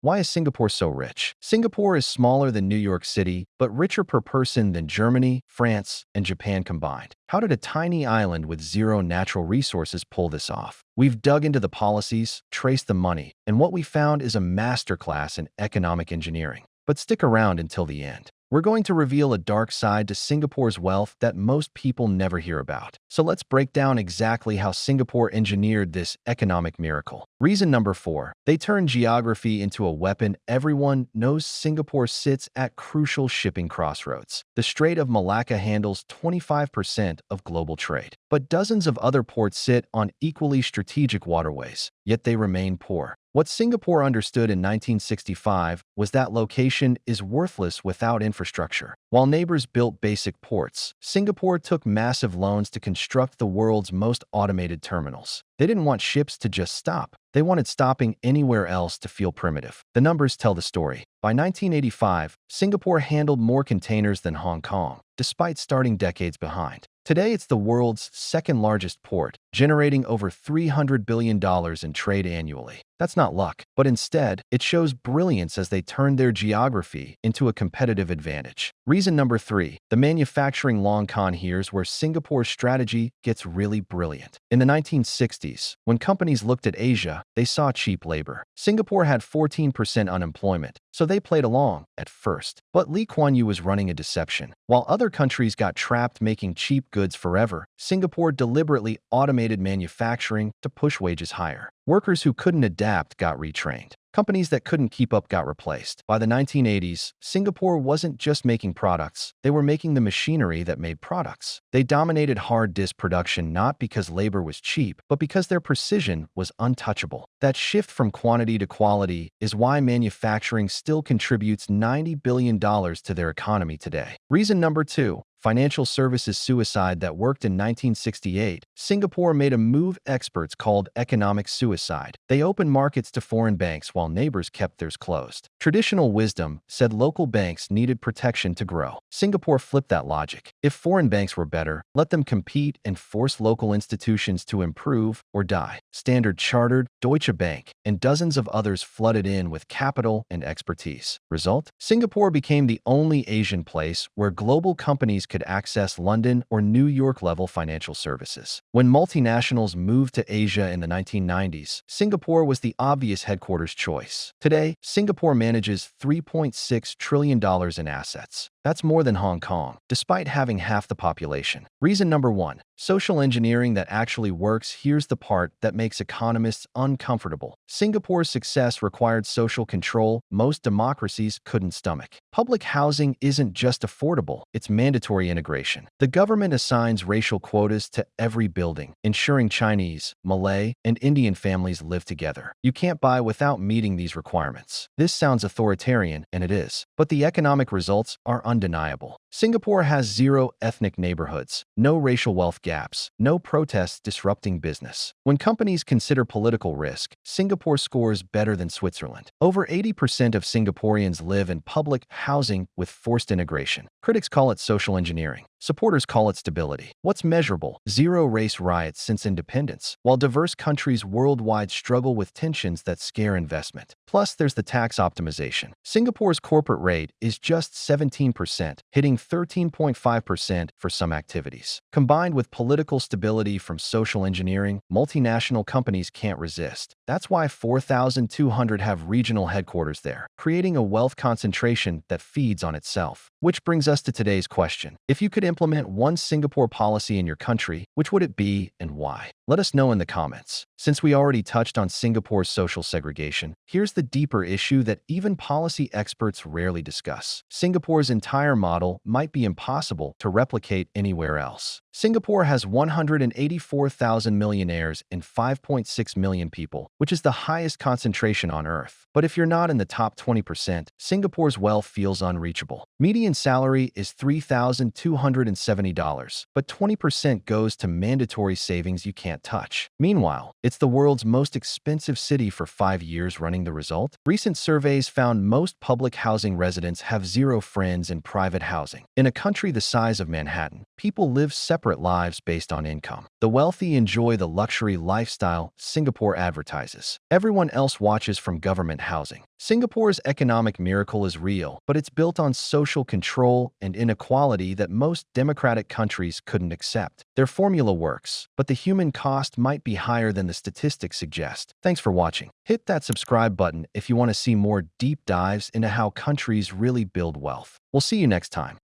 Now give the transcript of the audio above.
Why is Singapore so rich? Singapore is smaller than New York City, but richer per person than Germany, France, and Japan combined. How did a tiny island with zero natural resources pull this off? We've dug into the policies, traced the money, and what we found is a masterclass in economic engineering. But stick around until the end. We're going to reveal a dark side to Singapore's wealth that most people never hear about. So let's break down exactly how Singapore engineered this economic miracle. Reason number 4. They turned geography into a weapon. Everyone knows Singapore sits at crucial shipping crossroads. The Strait of Malacca handles 25% of global trade. But dozens of other ports sit on equally strategic waterways, yet they remain poor. What Singapore understood in 1965 was that location is worthless without infrastructure. While neighbors built basic ports, Singapore took massive loans to construct the world's most automated terminals. They didn't want ships to just stop. They wanted stopping anywhere else to feel primitive. The numbers tell the story. By 1985, Singapore handled more containers than Hong Kong, despite starting decades behind. Today, it's the world's second largest port, generating over $300 billion in trade annually. That's not luck, but instead, it shows brilliance as they turned their geography into a competitive advantage. Reason number 3. The manufacturing long con. Here's where Singapore's strategy gets really brilliant. In the 1960s, when companies looked at Asia, they saw cheap labor. Singapore had 14% unemployment, so they played along at first. But Lee Kuan Yew was running a deception. While other countries got trapped making cheap goods forever, Singapore deliberately automated manufacturing to push wages higher. Workers who couldn't adapt got retrained. Companies that couldn't keep up got replaced. By the 1980s, Singapore wasn't just making products, they were making the machinery that made products. They dominated hard disk production not because labor was cheap, but because their precision was untouchable. That shift from quantity to quality is why manufacturing still contributes $90 billion to their economy today. Reason number 2. Financial services suicide that worked in 1968, Singapore made a move experts called economic suicide. They opened markets to foreign banks while neighbors kept theirs closed. Traditional wisdom said local banks needed protection to grow. Singapore flipped that logic. If foreign banks were better, let them compete and force local institutions to improve or die. Standard Chartered, Deutsche Bank, and dozens of others flooded in with capital and expertise. Result? Singapore became the only Asian place where global companies could access London or New York level financial services. When multinationals moved to Asia in the 1990s, Singapore was the obvious headquarters choice. Today, Singapore manages $3.6 trillion in assets. That's more than Hong Kong, despite having half the population. Reason number 1. Social engineering that actually works. Here's the part that makes economists uncomfortable. Singapore's success required social control most democracies couldn't stomach. Public housing isn't just affordable, it's mandatory integration. The government assigns racial quotas to every building, ensuring Chinese, Malay, and Indian families live together. You can't buy without meeting these requirements. This sounds authoritarian, and it is, but the economic results are undeniable. Singapore has zero ethnic neighborhoods, no racial wealth gaps, no protests disrupting business. When companies consider political risk, Singapore scores better than Switzerland. Over 80% of Singaporeans live in public housing with forced integration. Critics call it social engineering. Supporters call it stability. What's measurable? Zero race riots since independence, while diverse countries worldwide struggle with tensions that scare investment. Plus, there's the tax optimization. Singapore's corporate rate is just 17%, hitting 13.5% for some activities. Combined with political stability from social engineering, multinational companies can't resist. That's why 4,200 have regional headquarters there, creating a wealth concentration that feeds on itself. Which brings us to today's question. If you could implement one Singapore policy in your country, which would it be and why? Let us know in the comments. Since we already touched on Singapore's social segregation, here's the deeper issue that even policy experts rarely discuss. Singapore's entire model might be impossible to replicate anywhere else. Singapore has 184,000 millionaires and 5.6 million people, which is the highest concentration on Earth. But if you're not in the top 20%, Singapore's wealth feels unreachable. Median salary is $3,270, but 20% goes to mandatory savings you can't touch. Meanwhile, it's the world's most expensive city for 5 years running the result. Recent surveys found most public housing residents have zero friends in private housing. In a country the size of Manhattan, people live separate lives based on income. The wealthy enjoy the luxury lifestyle Singapore advertises. Everyone else watches from government housing. Singapore's economic miracle is real, but it's built on social control and inequality that most democratic countries couldn't accept. Their formula works, but the human cost might be higher than the statistics suggest. Thanks for watching. Hit that subscribe button if you want to see more deep dives into how countries really build wealth. We'll see you next time.